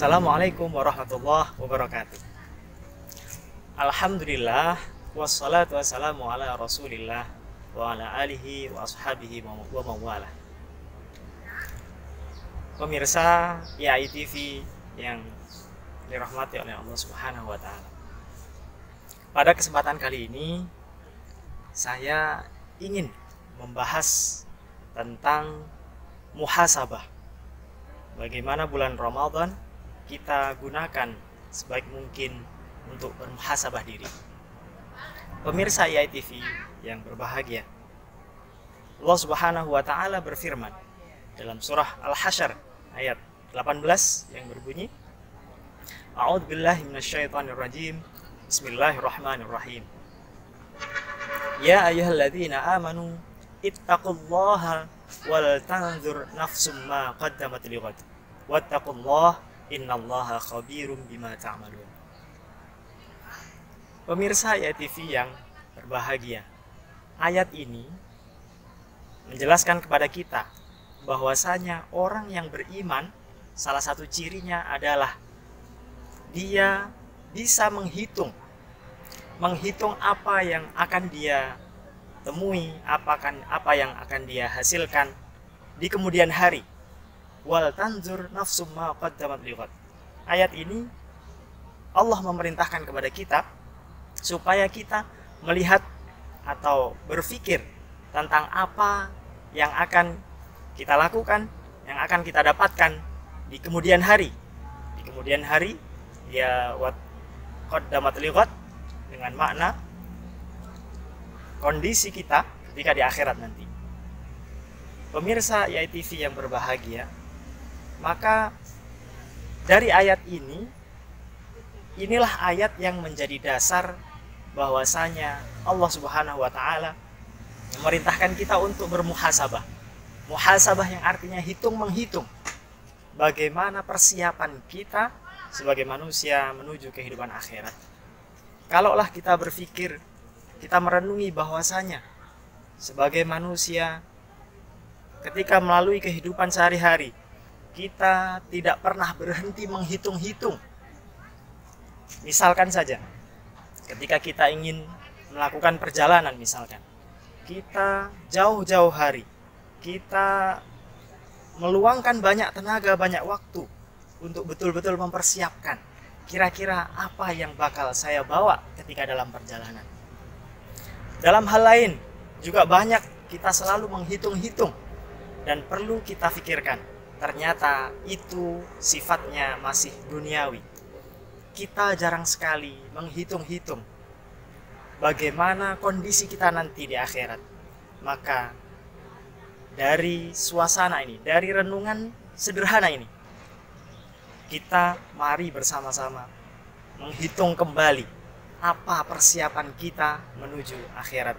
Assalamualaikum warahmatullahi wabarakatuh. Alhamdulillah, wassalatu wassalamu ala rasulillah wa ala alihi wa ashabihi wa mawalah. Pemirsa IAI TV yang dirahmati oleh Allah Subhanahu wa Ta'ala, pada kesempatan kali ini saya ingin membahas tentang muhasabah. Bagaimana bulan Ramadan kita gunakan sebaik mungkin untuk bermuhasabah diri. Pemirsa IAI TV yang berbahagia, Allah Subhanahu wa Ta'ala berfirman dalam surah Al-Hasyr ayat 18 yang berbunyi, A'udzubillahi minasyaitonirrajim. Bismillahirrahmanirrahim. Ya ayyuhalladzina amanu ittaqullaha wal tanzur nafsum ma qaddamat lighad wattaqullaha innallaha khabirum bima ta'malun. Pemirsa IAI TV yang berbahagia, ayat ini menjelaskan kepada kita bahwasanya orang yang beriman, salah satu cirinya adalah dia bisa menghitung apa yang akan dia temui, apa yang akan dia hasilkan di kemudian hari. Wal tanzur nafsum ma qaddamat lighad. Ayat ini Allah memerintahkan kepada kita supaya kita melihat atau berpikir tentang apa yang akan kita lakukan, yang akan kita dapatkan di kemudian hari. Di kemudian hari, ya wat qaddamat lighad dengan makna kondisi kita ketika di akhirat nanti. Pemirsa IAI TV yang berbahagia, maka dari ayat ini, inilah ayat yang menjadi dasar bahwasanya Allah Subhanahu wa Ta'ala memerintahkan kita untuk bermuhasabah. Muhasabah yang artinya hitung-menghitung bagaimana persiapan kita sebagai manusia menuju kehidupan akhirat. Kalaulah kita berpikir, kita merenungi bahwasanya sebagai manusia ketika melalui kehidupan sehari-hari kita tidak pernah berhenti menghitung-hitung. Misalkan saja ketika kita ingin melakukan perjalanan, misalkan kita jauh-jauh hari, kita meluangkan banyak tenaga, banyak waktu untuk betul-betul mempersiapkan kira-kira apa yang bakal saya bawa ketika dalam perjalanan. Dalam hal lain juga banyak kita selalu menghitung-hitung dan perlu kita pikirkan. Ternyata itu sifatnya masih duniawi. Kita jarang sekali menghitung-hitung bagaimana kondisi kita nanti di akhirat. Maka dari suasana ini, dari renungan sederhana ini, kita mari bersama-sama menghitung kembali apa persiapan kita menuju akhirat.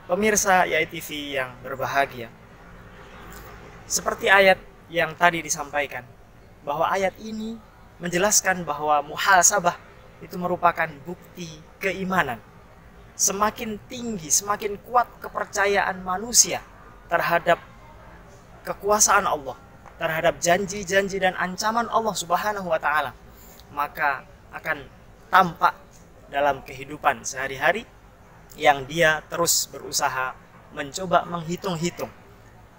Pemirsa IAI TV yang berbahagia, seperti ayat yang tadi disampaikan, bahwa ayat ini menjelaskan bahwa muhasabah itu merupakan bukti keimanan. Semakin tinggi, semakin kuat kepercayaan manusia terhadap kekuasaan Allah, terhadap janji-janji dan ancaman Allah Subhanahu wa Ta'ala, maka akan tampak dalam kehidupan sehari-hari yang dia terus berusaha mencoba menghitung-hitung,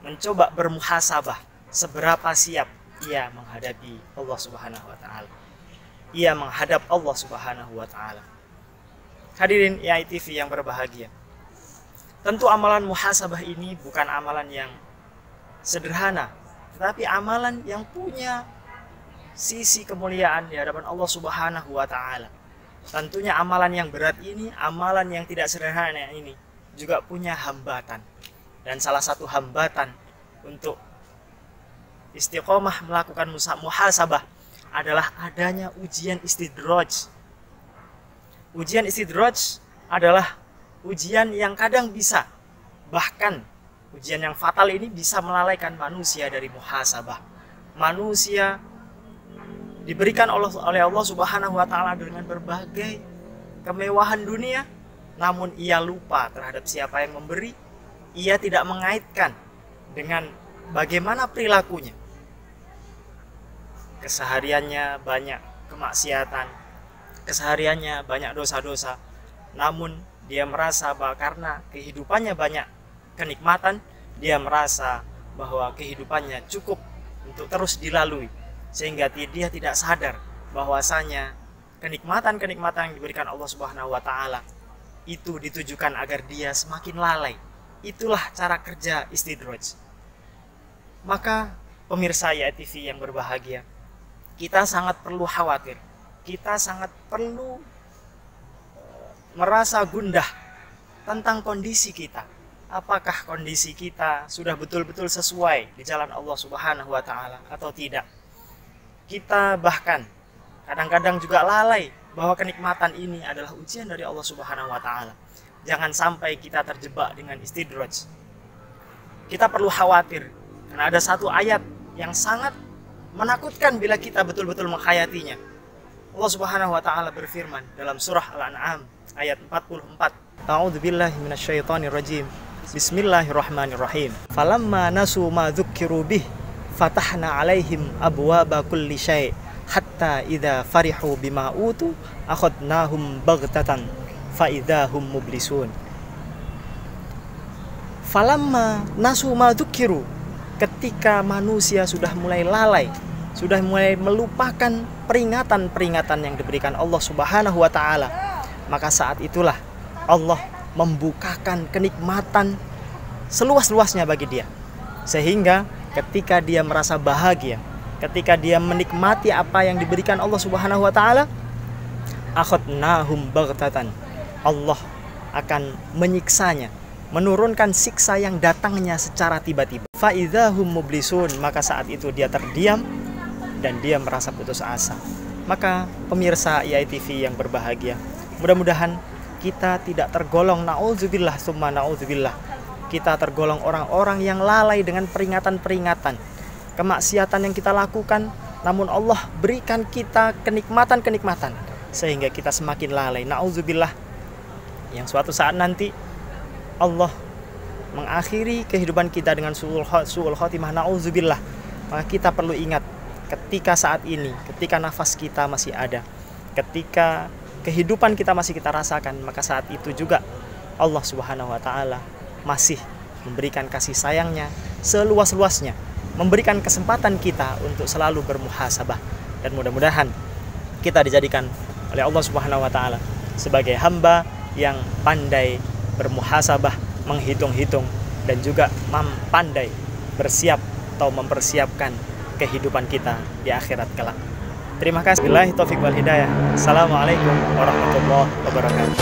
mencoba bermuhasabah seberapa siap ia menghadapi Allah Subhanahu wa Ta'ala. Ia menghadap Allah Subhanahu wa Ta'ala. Hadirin IAI TV yang berbahagia, tentu amalan muhasabah ini bukan amalan yang sederhana, tetapi amalan yang punya sisi kemuliaan di hadapan Allah Subhanahu wa Ta'ala. Tentunya amalan yang berat ini, amalan yang tidak sederhana ini juga punya hambatan. Dan salah satu hambatan untuk istiqomah melakukan muhasabah adalah adanya ujian istidraj. Ujian istidraj adalah ujian yang kadang bisa, bahkan ujian yang fatal ini bisa melalaikan manusia dari muhasabah. Manusia diberikan oleh Allah Subhanahu wa Ta'ala dengan berbagai kemewahan dunia, namun ia lupa terhadap siapa yang memberi. Ia tidak mengaitkan dengan bagaimana perilakunya. kesehariannya banyak kemaksiatan, kesehariannya banyak dosa-dosa, namun dia merasa bahwa karena kehidupannya banyak kenikmatan, dia merasa bahwa kehidupannya cukup untuk terus dilalui, sehingga dia tidak sadar bahwasanya kenikmatan-kenikmatan yang diberikan Allah Subhanahu wa taala itu ditujukan agar dia semakin lalai. Itulah cara kerja istidraj. Maka pemirsa IATV yang berbahagia, kita sangat perlu khawatir, kita sangat perlu merasa gundah tentang kondisi kita. Apakah kondisi kita sudah betul-betul sesuai di jalan Allah Subhanahu wa taala atau tidak? Kita bahkan kadang-kadang juga lalai bahwa kenikmatan ini adalah ujian dari Allah Subhanahu wa taala. Jangan sampai kita terjebak dengan istidraj. Kita perlu khawatir karena ada satu ayat yang sangat menakutkan bila kita betul-betul menghayatinya. Allah Subhanahu wa taala berfirman dalam surah Al-An'am ayat 44. A'udzubillahi minasyaitonirrajim. Bismillahirrahmanirrahim. Falamma nasu ma dzukkiru bih fatahna 'alaihim abwaaba kulli syai' hatta idza farihu bima utu akhadnahum baghtatan fa idzahum mublisun. Falamma nasu ma dzukkiru, ketika manusia sudah mulai lalai, sudah mulai melupakan peringatan-peringatan yang diberikan Allah Subhanahu wa taala, maka saat itulah Allah membukakan kenikmatan seluas-luasnya bagi dia. Sehingga ketika dia merasa bahagia, ketika dia menikmati apa yang diberikan Allah Subhanahu wa taala, akhadnahum baghtatan, Allah akan menyiksanya, menurunkan siksa yang datangnya secara tiba-tiba. Fa idzahum mublisun, maka saat itu dia terdiam dan dia merasa putus asa. Maka pemirsa IATV yang berbahagia, mudah-mudahan kita tidak tergolong, na'udzubillah summa na'udzubillah, kita tergolong orang-orang yang lalai dengan peringatan-peringatan kemaksiatan yang kita lakukan, namun Allah berikan kita kenikmatan-kenikmatan sehingga kita semakin lalai, na'udzubillah, yang suatu saat nanti Allah mengakhiri kehidupan kita dengan su'ul khotimah, na'udzubillah. Maka kita perlu ingat, ketika saat ini, ketika nafas kita masih ada, ketika kehidupan kita masih kita rasakan, maka saat itu juga Allah Subhanahu wa taala masih memberikan kasih sayangnya seluas-luasnya, memberikan kesempatan kita untuk selalu bermuhasabah. Dan mudah-mudahan kita dijadikan oleh Allah Subhanahu wa taala sebagai hamba yang pandai bermuhasabah, menghitung-hitung, dan juga pandai bersiap atau mempersiapkan kehidupan kita di akhirat kelak. Terima kasih. Billahi taufiq wal hidayah. Assalamualaikum warahmatullahi wabarakatuh.